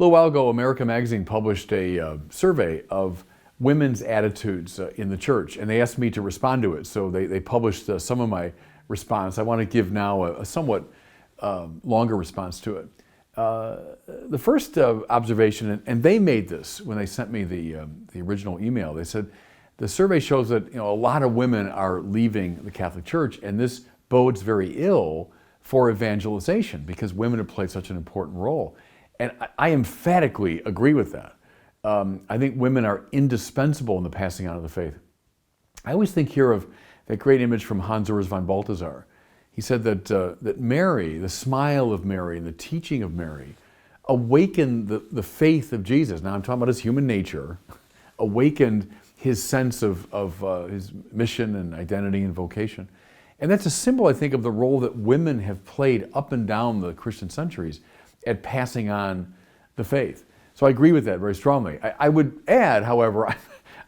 little while ago, America Magazine published a survey of women's attitudes in the church, and they asked me to respond to it. So they published some of my response. I want to give now a somewhat longer response to it. The first observation, and they made this when they sent me the original email. They said the survey shows that a lot of women are leaving the Catholic Church, and this bodes very ill for evangelization because women have played such an important role. And I emphatically agree with that. I think women are indispensable in the passing on of the faith. I always think here of that great image from Hans Urs von Balthasar. He said that Mary, the smile of Mary and the teaching of Mary, awakened the faith of Jesus. Now I'm talking about his human nature, awakened his sense of his mission and identity and vocation. And that's a symbol, I think, of the role that women have played up and down the Christian centuries at passing on the faith. So I agree with that very strongly. I would add, however,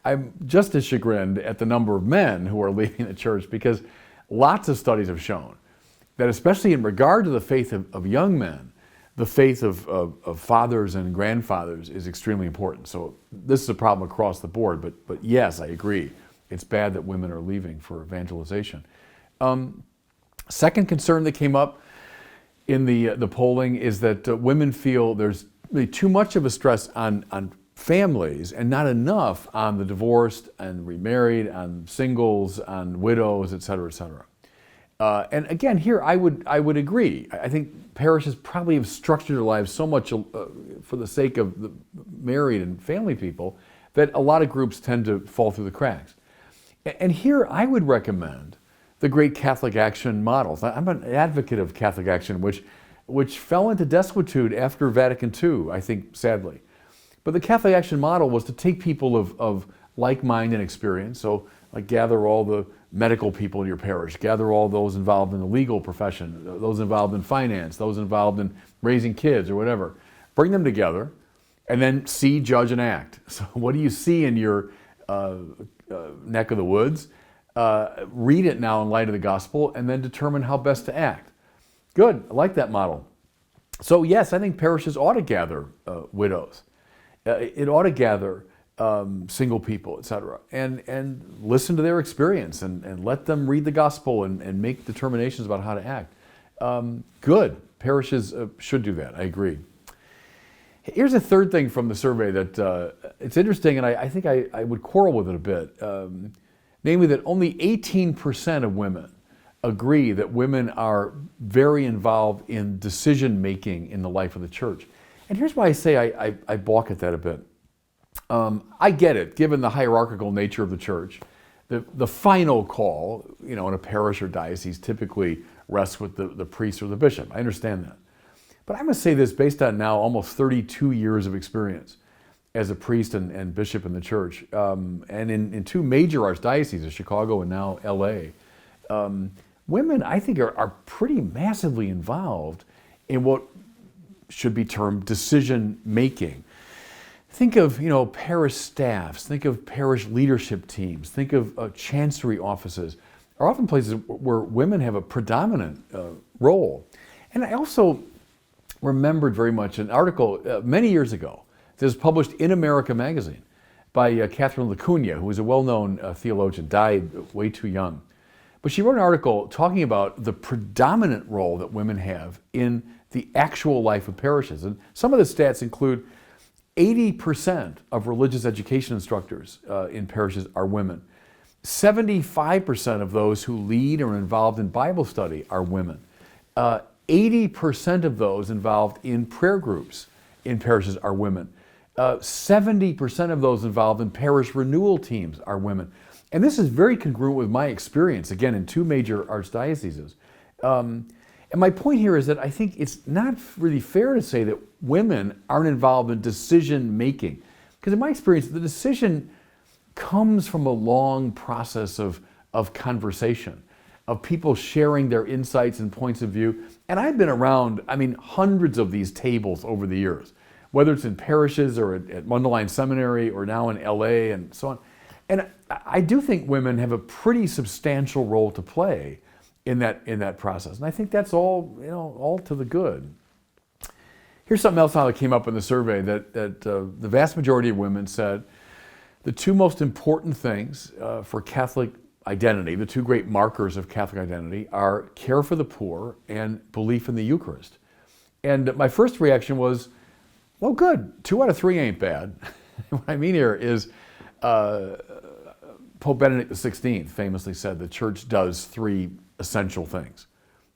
I'm just as chagrined at the number of men who are leaving the church because lots of studies have shown that, especially in regard to the faith of young men, the faith of fathers and grandfathers is extremely important. So this is a problem across the board, but yes, I agree. It's bad that women are leaving for evangelization. Second concern that came up in the polling is that women feel there's really too much of a stress on families and not enough on the divorced and remarried, on singles, on widows, et cetera, et cetera. And again, here I would agree. I think parishes probably have structured their lives so much for the sake of the married and family people that a lot of groups tend to fall through the cracks. And here I would recommend the great Catholic Action models. I'm an advocate of Catholic Action, which fell into desuetude after Vatican II, I think, sadly. But the Catholic Action model was to take people of like mind and experience, so like gather all the medical people in your parish, gather all those involved in the legal profession, those involved in finance, those involved in raising kids or whatever, bring them together, and then see, judge, and act. So what do you see in your neck of the woods? Read it now in light of the gospel, and then determine how best to act. Good, I like that model. So yes, I think parishes ought to gather widows. It ought to gather single people, etc., and listen to their experience and let them read the gospel and make determinations about how to act. Good, parishes should do that, I agree. Here's a third thing from the survey that it's interesting, and I think I would quarrel with it a bit. Namely that only 18% of women agree that women are very involved in decision-making in the life of the church. And here's why I say I balk at that a bit. I get it, given the hierarchical nature of the church. The final call, in a parish or diocese typically rests with the priest or the bishop. I understand that. But I must say this based on now almost 32 years of experience as a priest and bishop in the church, and in two major archdioceses, Chicago and now LA, women, I think, are pretty massively involved in what should be termed decision making. Think of parish staffs, think of parish leadership teams, think of chancery offices, are often places where women have a predominant role. And I also remembered very much an article many years ago that was published in America Magazine by Catherine Lacuna, who was a well-known theologian, died way too young. But she wrote an article talking about the predominant role that women have in the actual life of parishes. And some of the stats include 80% of religious education instructors in parishes are women. 75% of those who lead or are involved in Bible study are women. 80% of those involved in prayer groups in parishes are women. 70% of those involved in parish renewal teams are women. And this is very congruent with my experience, again, in two major archdioceses. And my point here is that I think it's not really fair to say that women aren't involved in decision making. Because in my experience, the decision comes from a long process of conversation, of people sharing their insights and points of view. And I've been around, hundreds of these tables over the years, whether it's in parishes or at Mundelein Seminary or now in LA and so on. And I do think women have a pretty substantial role to play in that process. And I think that's all to the good. Here's something else now that came up in the survey that the vast majority of women said the two most important things for Catholic identity, the two great markers of Catholic identity, are care for the poor and belief in the Eucharist. And my first reaction was, well, good, 2 out of 3 ain't bad. What I mean here is Pope Benedict XVI famously said the church does 3 essential things.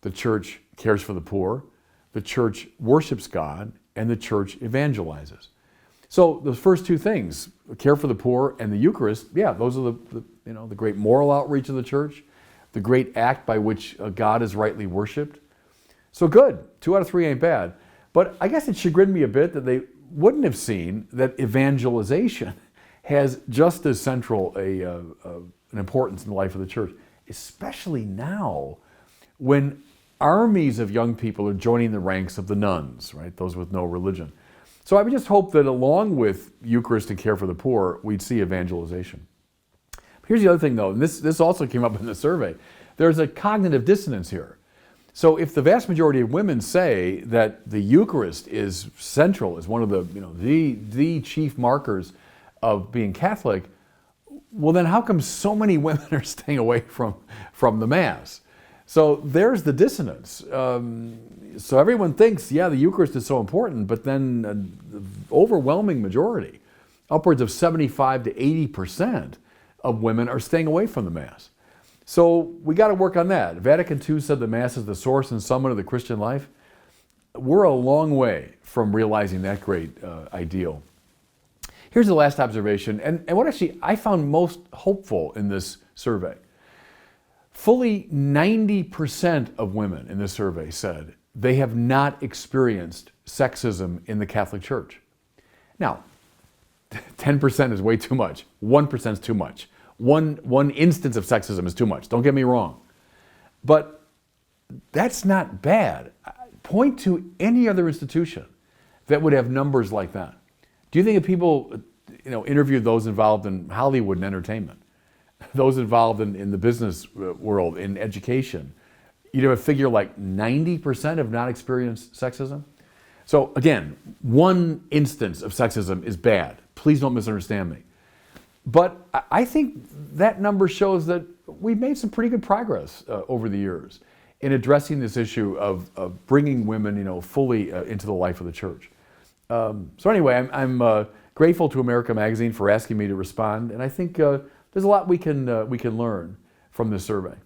The church cares for the poor, the church worships God, and the church evangelizes. So those first 2 things, care for the poor and the Eucharist, yeah, those are the great moral outreach of the church, the great act by which God is rightly worshipped. So good, 2 out of 3 ain't bad. But I guess it chagrined me a bit that they wouldn't have seen that evangelization has just as central an importance in the life of the church, especially now when armies of young people are joining the ranks of the nuns, right? Those with no religion. So I would just hope that along with Eucharist and care for the poor, we'd see evangelization. Here's the other thing though, and this also came up in the survey. There's a cognitive dissonance here. So if the vast majority of women say that the Eucharist is central, is one of the chief markers of being Catholic, well then how come so many women are staying away from the Mass? So there's the dissonance. So everyone thinks, yeah, the Eucharist is so important, but then the overwhelming majority, upwards of 75 to 80% of women are staying away from the Mass. So we got to work on that. Vatican II said the Mass is the source and summit of the Christian life. We're a long way from realizing that great ideal. Here's the last observation, and what actually I found most hopeful in this survey. Fully 90% of women in this survey said they have not experienced sexism in the Catholic Church. Now, 10% is way too much. 1% is too much. One instance of sexism is too much. Don't get me wrong. But that's not bad. Point to any other institution that would have numbers like that. Do you think if people interviewed those involved in Hollywood and entertainment, those involved in the business world, in education, you'd have a figure like 90% have not experienced sexism? So again, one instance of sexism is bad. Please don't misunderstand me. But I think that number shows that we've made some pretty good progress over the years in addressing this issue of bringing women, fully into the life of the church. So anyway, I'm grateful to America Magazine for asking me to respond, and I think there's a lot we can learn from this survey.